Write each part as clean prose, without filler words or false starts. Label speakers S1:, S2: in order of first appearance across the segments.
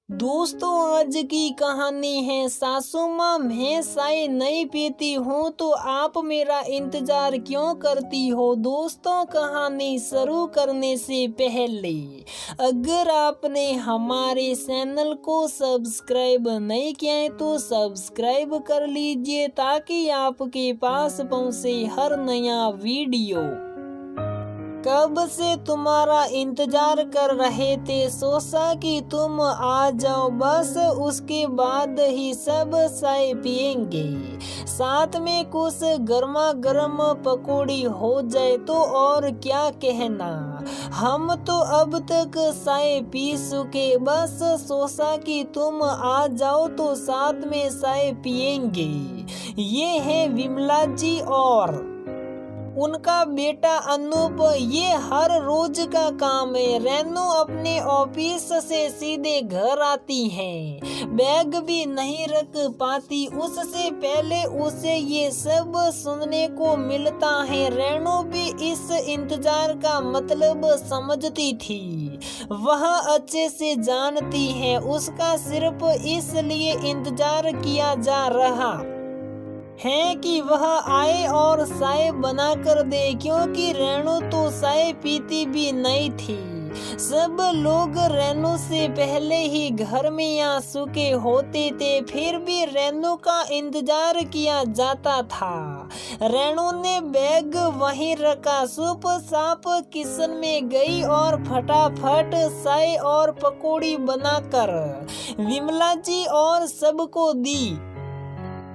S1: दोस्तों, आज की कहानी है सासू माँ मैं चाय नहीं पीती हूँ तो आप मेरा इंतजार क्यों करती हो। दोस्तों, कहानी शुरू करने से पहले अगर आपने हमारे चैनल को सब्सक्राइब नहीं किया है तो सब्सक्राइब कर लीजिए ताकि आपके पास पहुँचे हर नया वीडियो। कब से तुम्हारा इंतजार कर रहे थे, सोचा कि तुम आ जाओ, बस उसके बाद ही सब चाय पिएंगे, साथ में कुछ गर्मा गर्म पकौड़ी हो जाए तो और क्या कहना। हम तो अब तक चाय पी चुके, बस सोचा कि तुम आ जाओ तो साथ में चाय पिएंगे। ये है विमला जी और उनका बेटा अनूप। ये हर रोज का काम है। रेनू अपने ऑफिस से सीधे घर आती है, बैग भी नहीं रख पाती, उससे पहले उसे ये सब सुनने को मिलता है। रेनू भी इस इंतजार का मतलब समझती थी, वह अच्छे से जानती है उसका सिर्फ इसलिए इंतजार किया जा रहा है कि वह आए और चाय बना कर दे, क्योंकि रेनू तो चाय पीती भी नहीं थी। सब लोग रेनू से पहले ही घर में आ चुके होते थे, फिर भी रेनू का इंतजार किया जाता था। रेनू ने बैग वहीं रखा, चुपचाप किचन में गई और फटाफट चाय और पकौड़ी बनाकर विमला जी और सबको दी।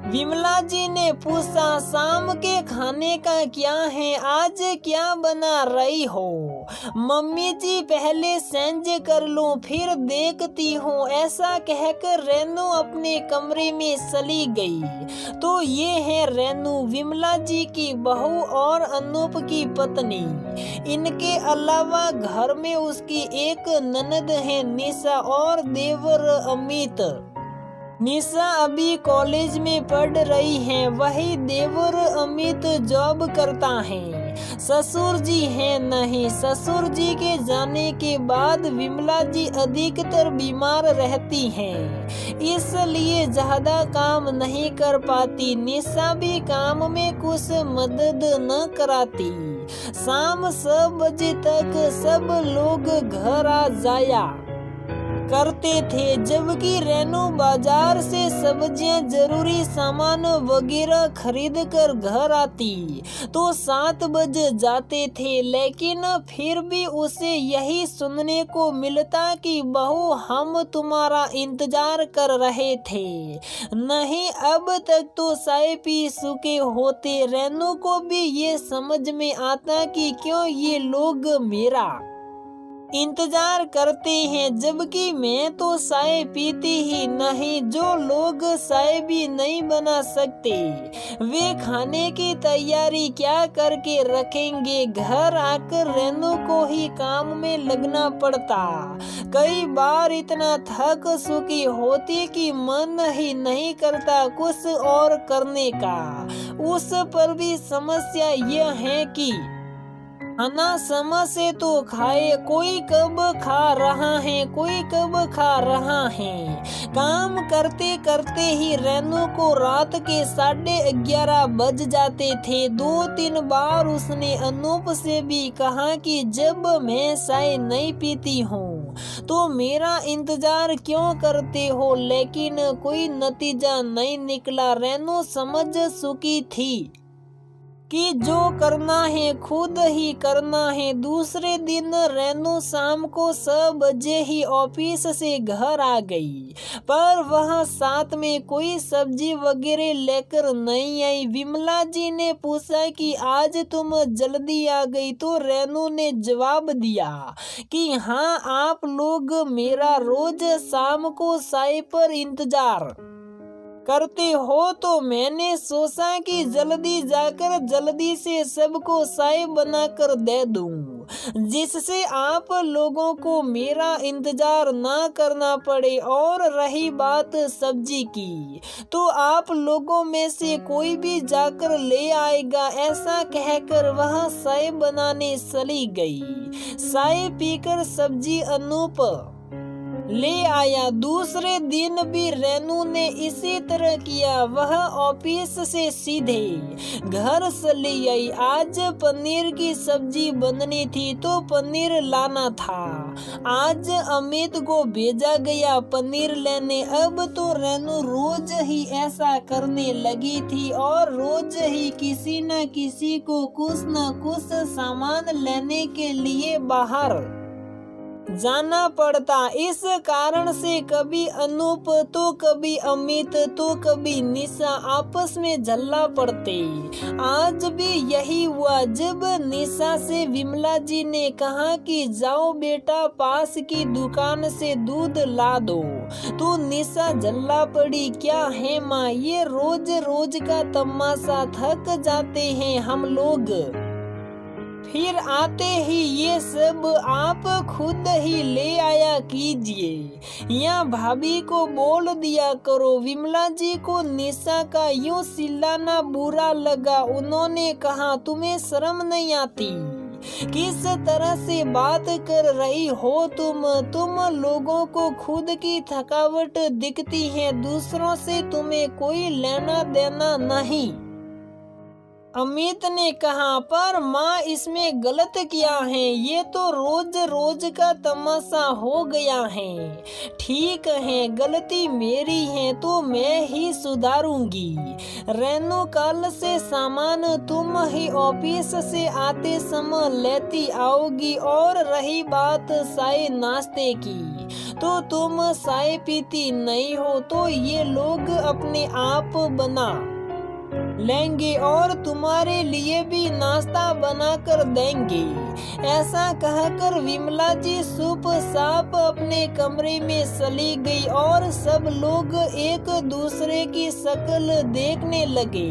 S1: विमला जी ने पूछा, शाम के खाने का क्या है, आज क्या बना रही हो। मम्मी जी पहले चेंज कर लूं फिर देखती हूँ, ऐसा कहकर रेनू अपने कमरे में चली गई। तो ये है रेनू, विमला जी की बहू और अनूप की पत्नी। इनके अलावा घर में उसकी एक ननद है निशा और देवर अमित। निशा अभी कॉलेज में पढ़ रही है, वही देवर अमित जॉब करता है। ससुर जी है नहीं। ससुर जी के जाने के बाद विमला जी अधिकतर बीमार रहती हैं, इसलिए ज्यादा काम नहीं कर पाती। निशा भी काम में कुछ मदद न कराती। शाम 6 बजे तक सब लोग घर आ जाया करते थे, जबकि रेनू बाजार से सब्जियां जरूरी सामान वगैरह खरीद कर घर आती तो 7 बज जाते थे। लेकिन फिर भी उसे यही सुनने को मिलता कि बहू हम तुम्हारा इंतजार कर रहे थे, नहीं अब तक तो चाय पी चुके होते। रेनू को भी ये समझ में आता कि क्यों ये लोग मेरा इंतजार करते हैं, जबकि मैं तो चाय पीती ही नहीं। जो लोग चाय भी नहीं बना सकते वे खाने की तैयारी क्या करके रखेंगे। घर आकर रेनू को ही काम में लगना पड़ता। कई बार इतना थक चुकी होती कि मन ही नहीं करता कुछ और करने का। उस पर भी समस्या यह है कि खाना समय से तो खाए, कोई कब खा रहा है कोई कब खा रहा है। काम करते करते ही रेनू को रात के 11:30 बज जाते थे। 2-3 बार उसने अनूप से भी कहा कि जब मैं चाय नहीं पीती हूँ तो मेरा इंतजार क्यों करते हो, लेकिन कोई नतीजा नहीं निकला। रेनू समझ चुकी थी कि जो करना है खुद ही करना है। दूसरे दिन रेनू शाम को 6 बजे ही ऑफिस से घर आ गई, पर वह साथ में कोई सब्जी वगैरह लेकर नहीं आई। विमला जी ने पूछा कि आज तुम जल्दी आ गई, तो रेनू ने जवाब दिया कि हाँ, आप लोग मेरा रोज शाम को चाय पर इंतजार करते हो तो मैंने सोचा कि जल्दी जाकर जल्दी से सबको चाय बनाकर दे दूं, जिससे आप लोगों को मेरा इंतजार ना करना पड़े। और रही बात सब्जी की, तो आप लोगों में से कोई भी जाकर ले आएगा। ऐसा कहकर वह चाय बनाने चली गई। चाय पीकर सब्जी अनूप ले आया। दूसरे दिन भी रेनू ने इसी तरह किया। वह ऑफिस से सीधे घर चली आई। आज पनीर की सब्जी बननी थी तो पनीर लाना था। आज अमित को भेजा गया पनीर लेने। अब तो रेनू रोज ही ऐसा करने लगी थी और रोज ही किसी न किसी को कुछ न कुछ सामान लेने के लिए बाहर जाना पड़ता। इस कारण से कभी अनूप तो कभी अमित तो कभी निशा आपस में झल्ला पड़ते। आज भी यही हुआ। जब निशा से विमला जी ने कहा कि जाओ बेटा पास की दुकान से दूध ला दो, तो निशा झल्ला पड़ी। क्या है माँ, ये रोज रोज का तमाशा, थक जाते हैं हम लोग। फिर आते ही ये सब आप खुद ही ले आया कीजिए या भाभी को बोल दिया करो। विमला जी को निशा का यूं चिल्लाना बुरा लगा। उन्होंने कहा तुम्हें शर्म नहीं आती? किस तरह से बात कर रही हो तुम लोगों को खुद की थकावट दिखती है, दूसरों से तुम्हें कोई लेना देना नहीं। अमित ने कहा पर माँ इसमें गलत क्या है, ये तो रोज रोज का तमाशा हो गया है। ठीक है गलती मेरी है तो मैं ही सुधारूंगी। रेनू कल से सामान तुम ही ऑफिस से आते समय लेती आओगी। और रही बात चाय नाश्ते की, तो तुम चाय पीती नहीं हो तो ये लोग अपने आप बना लेंगे और तुम्हारे लिए भी नाश्ता बना कर देंगे। ऐसा कहकर विमला जी चुप साप अपने कमरे में चली गई और सब लोग एक दूसरे की शक्ल देखने लगे।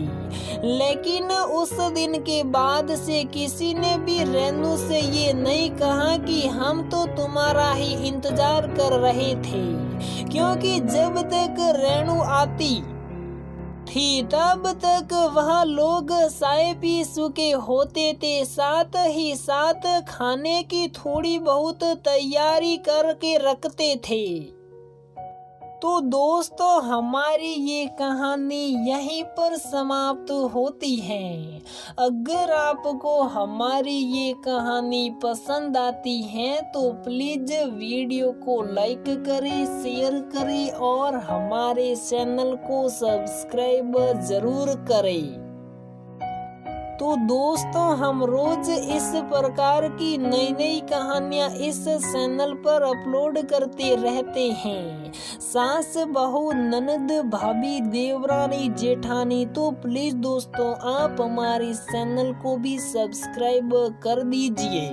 S1: लेकिन उस दिन के बाद से किसी ने भी रेनू से ये नहीं कहा कि हम तो तुम्हारा ही इंतजार कर रहे थे, क्योंकि जब तक रेनू आती थी तब तक वह लोग चाय पी चुके होते थे, साथ ही साथ खाने की थोड़ी बहुत तैयारी करके रखते थे। तो दोस्तों हमारी ये कहानी यहीं पर समाप्त होती है। अगर आपको हमारी ये कहानी पसंद आती है तो प्लीज वीडियो को लाइक करें, शेयर करें और हमारे चैनल को सब्सक्राइब जरूर करें। तो दोस्तों हम रोज इस प्रकार की नई नई कहानियाँ इस चैनल पर अपलोड करते रहते हैं। सास बहू ननद भाभी देवरानी जेठानी, तो प्लीज दोस्तों आप हमारे चैनल को भी सब्सक्राइब कर दीजिए।